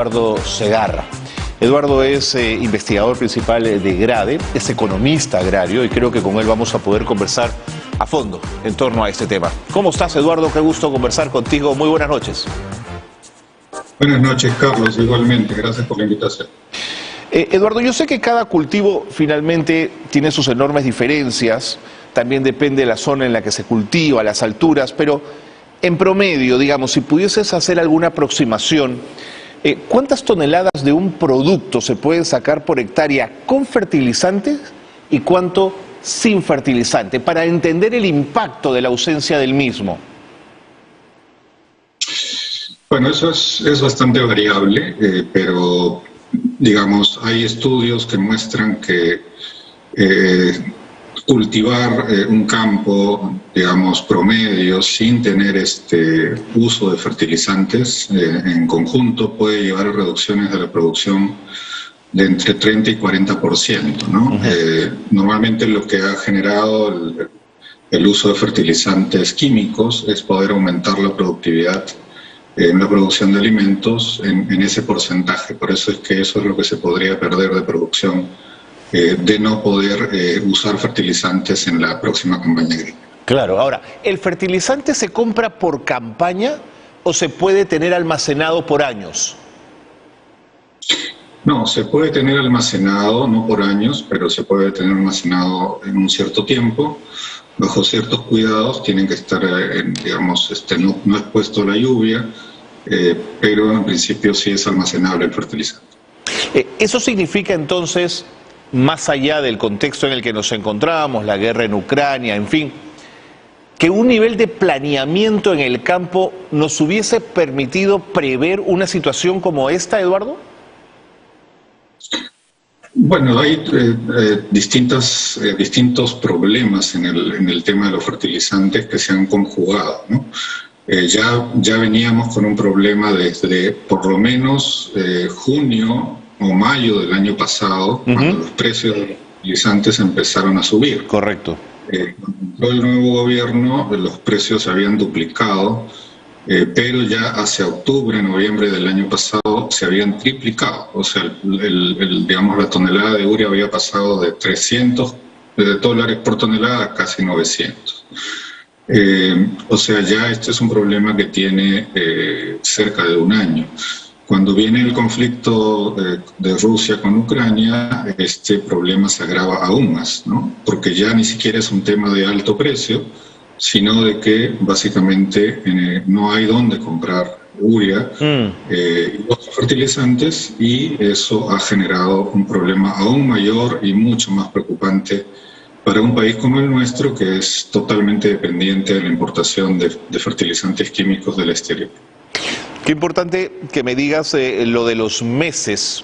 Eduardo Segarra. Eduardo es investigador principal de GRADE, es economista agrario y creo que con él vamos a poder conversar a fondo en torno a este tema. ¿Cómo estás, Eduardo? Qué gusto conversar contigo. Muy buenas noches. Buenas noches, Carlos. Igualmente, gracias por la invitación. Eduardo, yo sé que cada cultivo finalmente tiene sus enormes diferencias, también depende de la zona en la que se cultiva, las alturas, pero en promedio, digamos, si pudieses hacer alguna aproximación, ¿cuántas toneladas de un producto se pueden sacar por hectárea con fertilizantes y cuánto sin fertilizante, para entender el impacto de la ausencia del mismo? Bueno, eso es bastante variable, pero digamos, hay estudios que muestran que cultivar un campo, digamos, promedio, sin tener uso de fertilizantes en conjunto, puede llevar a reducciones de la producción de entre 30 y 40%, ¿no? Normalmente lo que ha generado el uso de fertilizantes químicos es poder aumentar la productividad en la producción de alimentos en ese porcentaje. Por eso es que eso es lo que se podría perder de producción de no poder usar fertilizantes en la próxima campaña agrícola. Claro, ahora, ¿el fertilizante se compra por campaña o se puede tener almacenado por años? No, se puede tener almacenado, no por años, pero se puede tener almacenado en un cierto tiempo, bajo ciertos cuidados. Tienen que estar, digamos, no expuesto a la lluvia, pero en principio sí es almacenable el fertilizante. ¿Eso significa entonces, más allá del contexto en el que nos encontramos, la guerra en Ucrania, en fin, que un nivel de planeamiento en el campo nos hubiese permitido prever una situación como esta, Eduardo? Bueno, hay distintos problemas en el tema de los fertilizantes que se han conjugado, ¿no? Ya veníamos con un problema desde por lo menos junio o mayo del año pasado, cuando los precios de los fertilizantes empezaron a subir. Correcto. Cuando entró el nuevo gobierno, los precios se habían duplicado, pero ya hacia octubre, noviembre del año pasado se habían triplicado. O sea, digamos, la tonelada de urea había pasado de $300 por tonelada a casi 900. O sea, ya este es un problema que tiene cerca de un año. Cuando viene el conflicto de Rusia con Ucrania, este problema se agrava aún más, ¿no? Porque ya ni siquiera es un tema de alto precio, sino de que básicamente no hay dónde comprar urea y otros fertilizantes, y eso ha generado un problema aún mayor y mucho más preocupante para un país como el nuestro, que es totalmente dependiente de la importación de fertilizantes químicos del exterior. Qué importante que me digas lo de los meses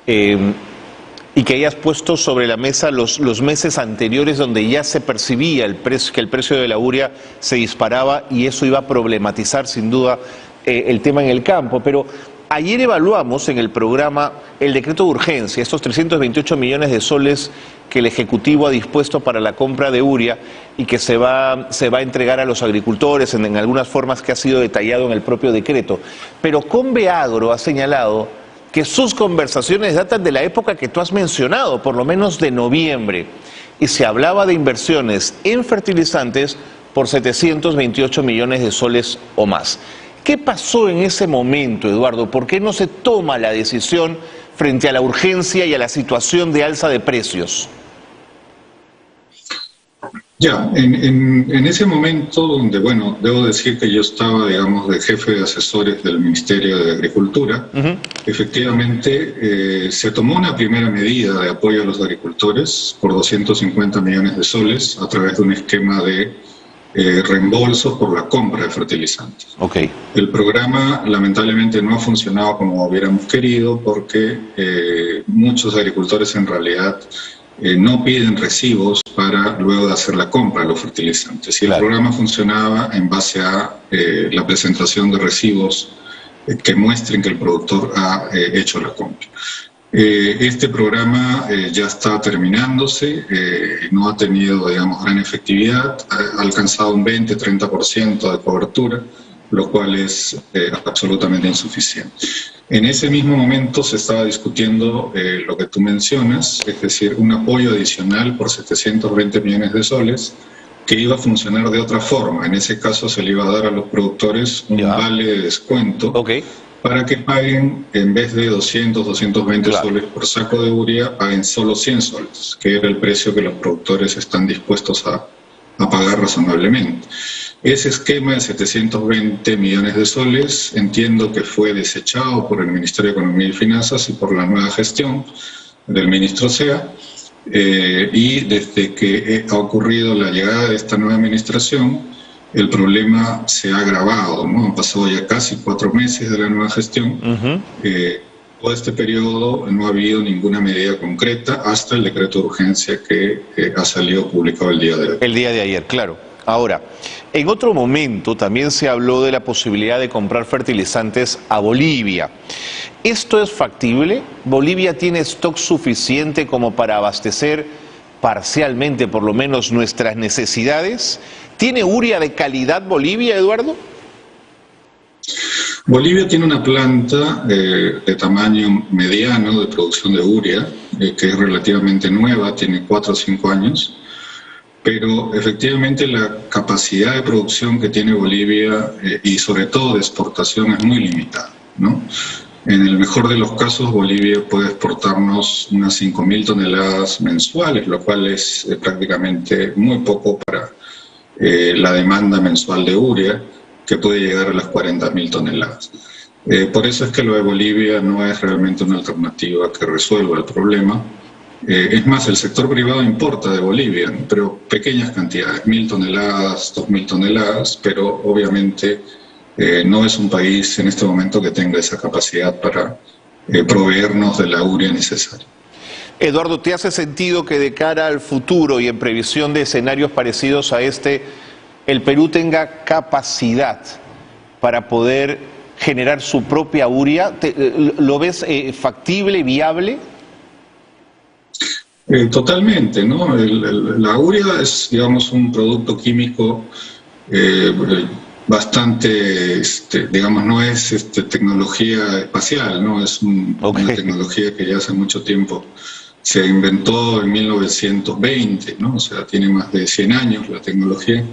y que hayas puesto sobre la mesa los meses anteriores donde ya se percibía que el precio de la urea se disparaba, y eso iba a problematizar sin duda el tema en el campo. Pero ayer evaluamos en el programa el decreto de urgencia, estos 328 millones de soles que el Ejecutivo ha dispuesto para la compra de urea y que se va a entregar a los agricultores en algunas formas que ha sido detallado en el propio decreto. Pero Conveagro ha señalado que sus conversaciones datan de la época que tú has mencionado, por lo menos de noviembre, y se hablaba de inversiones en fertilizantes por 728 millones de soles o más. ¿Qué pasó en ese momento, Eduardo? ¿Por qué no se toma la decisión frente a la urgencia y a la situación de alza de precios? Ya, en ese momento donde, bueno, debo decir que yo estaba, digamos, de jefe de asesores del Ministerio de Agricultura, efectivamente se tomó una primera medida de apoyo a los agricultores por 250 millones de soles a través de un esquema de reembolsos por la compra de fertilizantes. Okay. El programa lamentablemente no ha funcionado como hubiéramos querido, porque muchos agricultores en realidad no piden recibos para luego de hacer la compra de los fertilizantes. Y el programa funcionaba en base a la presentación de recibos que muestren que el productor ha hecho la compra. Este programa ya está terminándose, no ha tenido, digamos, gran efectividad, ha alcanzado un 20-30% de cobertura, lo cual es absolutamente insuficiente. En ese mismo momento se estaba discutiendo lo que tú mencionas, es decir, un apoyo adicional por 720 millones de soles, que iba a funcionar de otra forma. En ese caso se le iba a dar a los productores un vale de descuento para que paguen, en vez de 200, 220 soles por saco de urea, paguen solo 100 soles, que era el precio que los productores están dispuestos a pagar razonablemente. Ese esquema de 720 millones de soles entiendo que fue desechado por el Ministerio de Economía y Finanzas y por la nueva gestión del ministro Sea, y desde que ha ocurrido la llegada de esta nueva administración, el problema se ha agravado, ¿no? Han pasado ya casi 4 meses de la nueva gestión. Todo este periodo no ha habido ninguna medida concreta hasta el decreto de urgencia que ha salido publicado el día de hoy. El día de ayer, claro. Ahora, en otro momento también se habló de la posibilidad de comprar fertilizantes a Bolivia. ¿Esto es factible? ¿Bolivia tiene stock suficiente como para abastecer parcialmente, por lo menos, nuestras necesidades? ¿Tiene urea de calidad Bolivia, Eduardo? Bolivia tiene una planta de tamaño mediano de producción de urea, que es relativamente nueva, tiene 4 o 5 años, pero efectivamente la capacidad de producción que tiene Bolivia y sobre todo de exportación es muy limitada, ¿no? En el mejor de los casos, Bolivia puede exportarnos unas 5.000 toneladas mensuales, lo cual es prácticamente muy poco para la demanda mensual de urea, que puede llegar a las 40.000 toneladas. Por eso es que lo de Bolivia no es realmente una alternativa que resuelva el problema. Es más, el sector privado importa de Bolivia, ¿no? Pero pequeñas cantidades, 1.000 toneladas, 2.000 toneladas, pero obviamente no es un país en este momento que tenga esa capacidad para proveernos de la urea necesaria. Eduardo, ¿te hace sentido que de cara al futuro y en previsión de escenarios parecidos a este, el Perú tenga capacidad para poder generar su propia urea? ¿Lo ves factible, viable? Totalmente, ¿no? La urea es, digamos, un producto químico bastante, digamos, no es tecnología espacial, ¿no? Es una tecnología que ya hace mucho tiempo se inventó en 1920, ¿no? O sea, tiene más de 100 años la tecnología.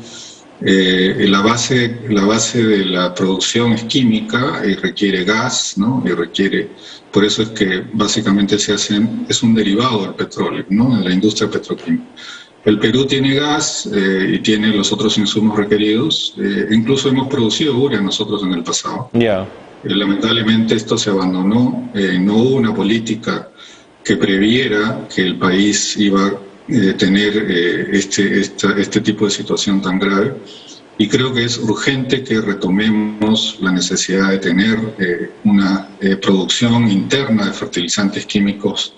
La base de la producción es química y requiere gas, ¿no? Y requiere, por eso es que básicamente es un derivado del petróleo, ¿no? En la industria petroquímica. El Perú tiene gas y tiene los otros insumos requeridos. Incluso hemos producido urea nosotros en el pasado. Lamentablemente esto se abandonó. No hubo una política que previera que el país iba a tener este tipo de situación tan grave. Y creo que es urgente que retomemos la necesidad de tener una producción interna de fertilizantes químicos,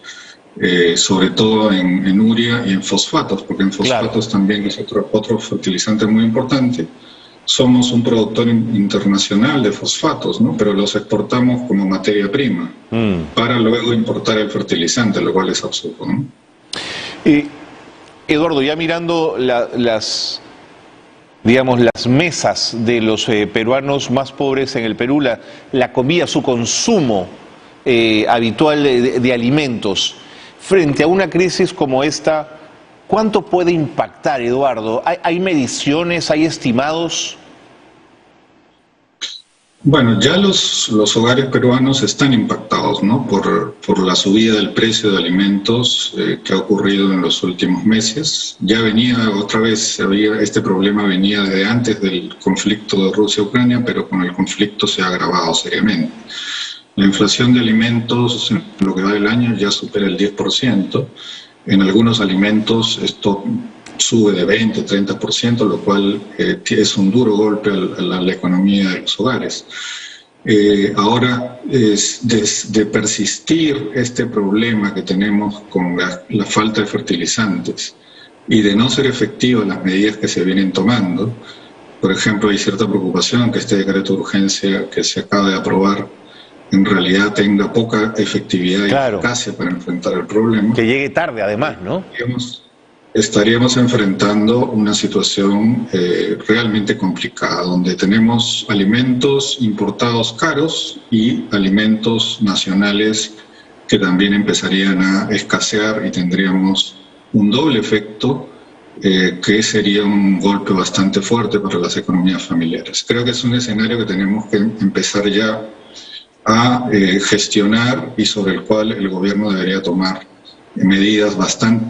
sobre todo en urea y en fosfatos, porque en fosfatos también es otro fertilizante muy importante. Somos un productor internacional de fosfatos, ¿no? Pero los exportamos como materia prima para luego importar el fertilizante, lo cual es absurdo, ¿no? Eduardo, ya mirando las mesas de los peruanos más pobres en el Perú, la comida, su consumo habitual de alimentos, frente a una crisis como esta, ¿cuánto puede impactar, Eduardo? ¿Hay mediciones, hay estimados? Bueno, ya los hogares peruanos están impactados, ¿no? por la subida del precio de alimentos que ha ocurrido en los últimos meses. Ya venía otra vez, este problema venía desde antes del conflicto de Rusia-Ucrania, pero con el conflicto se ha agravado seriamente. La inflación de alimentos en lo que va del año ya supera el 10%. En algunos alimentos esto sube de 20, 30%, lo cual es un duro golpe a la economía de los hogares. Ahora, de persistir este problema que tenemos con la falta de fertilizantes y de no ser efectivas las medidas que se vienen tomando, por ejemplo, hay cierta preocupación que este decreto de urgencia que se acaba de aprobar en realidad tenga poca efectividad y eficacia para enfrentar el problema. Que llegue tarde, además, ¿no? estaríamos enfrentando una situación realmente complicada, donde tenemos alimentos importados caros y alimentos nacionales que también empezarían a escasear y tendríamos un doble efecto que sería un golpe bastante fuerte para las economías familiares. Creo que es un escenario que tenemos que empezar ya a gestionar y sobre el cual el gobierno debería tomar medidas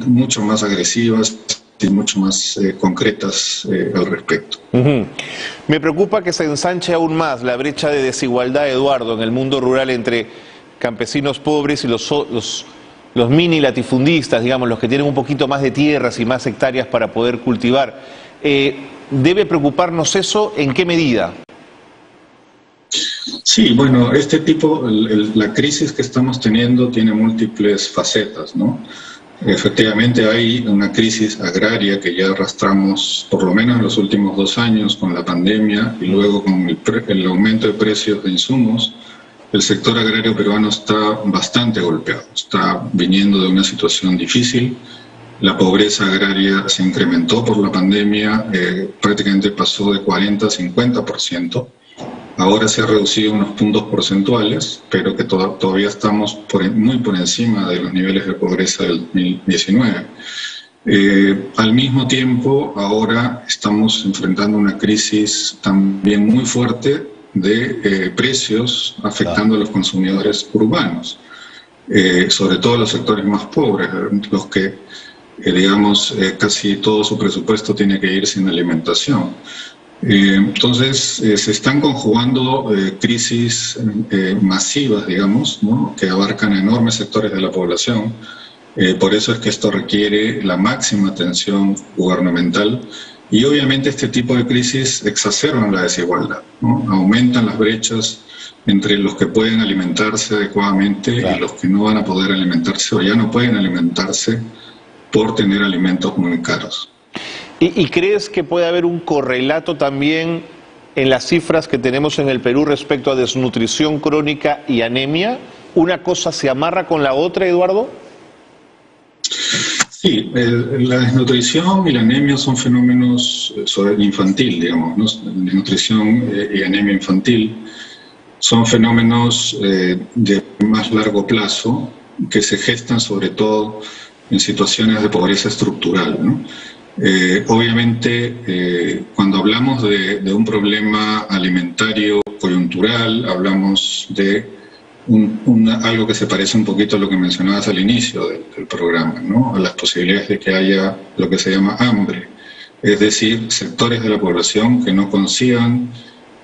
mucho más agresivas y mucho más concretas al respecto. Me preocupa que se ensanche aún más la brecha de desigualdad, Eduardo, en el mundo rural entre campesinos pobres y los mini latifundistas, digamos, los que tienen un poquito más de tierras y más hectáreas para poder cultivar. ¿Debe preocuparnos eso? ¿En qué medida? Sí, bueno, la crisis que estamos teniendo tiene múltiples facetas, ¿no? Efectivamente hay una crisis agraria que ya arrastramos por lo menos en los últimos 2 años con la pandemia y luego con el aumento de precios de insumos. El sector agrario peruano está bastante golpeado, está viniendo de una situación difícil. La pobreza agraria se incrementó por la pandemia, prácticamente pasó de 40 a 50%. Ahora se ha reducido unos puntos porcentuales, pero que todavía estamos muy por encima de los niveles de pobreza del 2019. Al mismo tiempo, ahora estamos enfrentando una crisis también muy fuerte de precios afectando a los consumidores urbanos, sobre todo los sectores más pobres, los que, digamos, casi todo su presupuesto tiene que irse en alimentación. Entonces, se están conjugando crisis masivas, digamos, ¿no?, que abarcan enormes sectores de la población. Por eso es que esto requiere la máxima atención gubernamental y obviamente este tipo de crisis exacerban la desigualdad, ¿no? Aumentan las brechas entre los que pueden alimentarse adecuadamente y los que no van a poder alimentarse o ya no pueden alimentarse por tener alimentos muy caros. ¿Y crees que puede haber un correlato también en las cifras que tenemos en el Perú respecto a desnutrición crónica y anemia? ¿Una cosa se amarra con la otra, Eduardo? Sí, la desnutrición y la anemia son fenómenos infantil, digamos, ¿no? Desnutrición y anemia infantil son fenómenos de más largo plazo que se gestan sobre todo en situaciones de pobreza estructural, ¿no? Obviamente, cuando hablamos de un problema alimentario coyuntural, hablamos de algo que se parece un poquito a lo que mencionabas al inicio del programa, ¿no? A las posibilidades de que haya lo que se llama hambre, es decir, sectores de la población que no consigan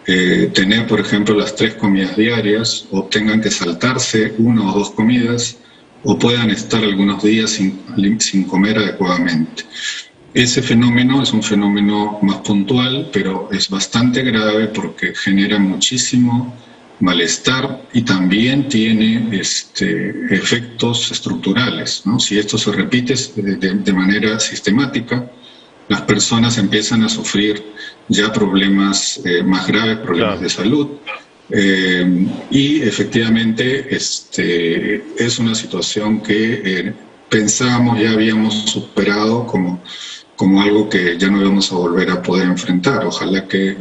tener, por ejemplo, las 3 comidas diarias o tengan que saltarse 1 o 2 comidas o puedan estar algunos días sin comer adecuadamente. Ese fenómeno es un fenómeno más puntual, pero es bastante grave porque genera muchísimo malestar y también tiene efectos estructurales, ¿no? Si esto se repite de manera sistemática, las personas empiezan a sufrir ya problemas más graves, problemas de salud, y efectivamente es una situación que pensábamos ya habíamos superado como algo que ya no íbamos a volver a poder enfrentar. Ojalá que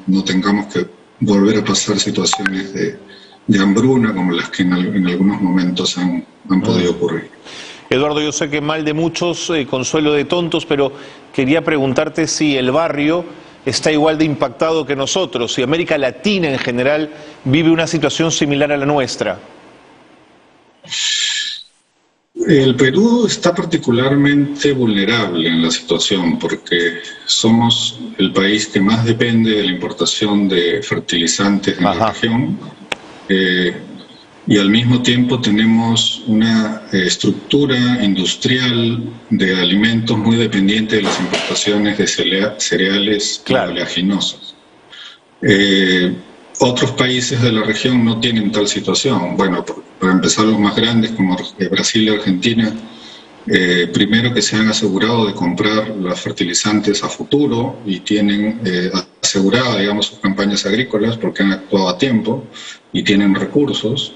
no tengamos que volver a pasar situaciones de hambruna como las que en algunos momentos han podido ocurrir. Eduardo, yo sé que mal de muchos, consuelo de tontos, pero quería preguntarte si el barrio está igual de impactado que nosotros, si América Latina en general vive una situación similar a la nuestra. El Perú está particularmente vulnerable en la situación porque somos el país que más depende de la importación de fertilizantes en la región y al mismo tiempo tenemos una estructura industrial de alimentos muy dependiente de las importaciones de cereales oleaginosos. Otros países de la región no tienen tal situación. Bueno, para empezar, los más grandes como Brasil y Argentina, primero que se han asegurado de comprar los fertilizantes a futuro y tienen aseguradas, digamos, sus campañas agrícolas porque han actuado a tiempo y tienen recursos.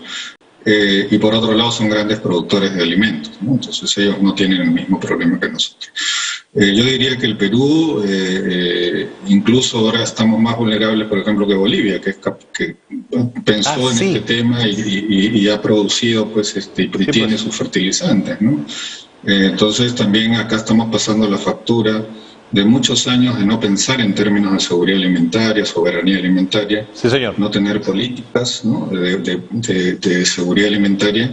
Y por otro lado son grandes productores de alimentos, ¿no? Entonces ellos no tienen el mismo problema que nosotros. Yo diría que el Perú, incluso ahora estamos más vulnerables, por ejemplo, que Bolivia, que pensó en este tema y ha producido, pues, y tiene sus fertilizantes, ¿no? Entonces también acá estamos pasando la factura de muchos años de no pensar en términos de seguridad alimentaria, soberanía alimentaria, sí, señor, no tener políticas, ¿no?, de seguridad alimentaria.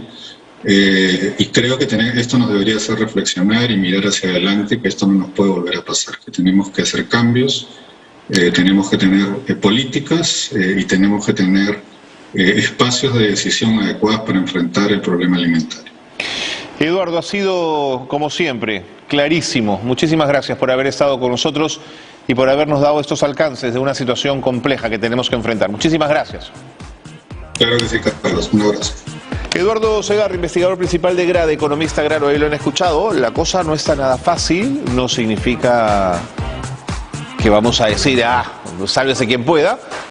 Y creo que esto nos debería hacer reflexionar y mirar hacia adelante, que esto no nos puede volver a pasar, que tenemos que hacer cambios, tenemos que tener políticas y tenemos que tener espacios de decisión adecuados para enfrentar el problema alimentario. Eduardo, ha sido, como siempre, clarísimo. Muchísimas gracias por haber estado con nosotros y por habernos dado estos alcances de una situación compleja que tenemos que enfrentar. Muchísimas gracias. Claro que sí, Carlos. Un abrazo. Eduardo Segarra, investigador principal de GRADE, economista agrario, ahí lo han escuchado. La cosa no está nada fácil, no significa que vamos a decir, sálvese quien pueda.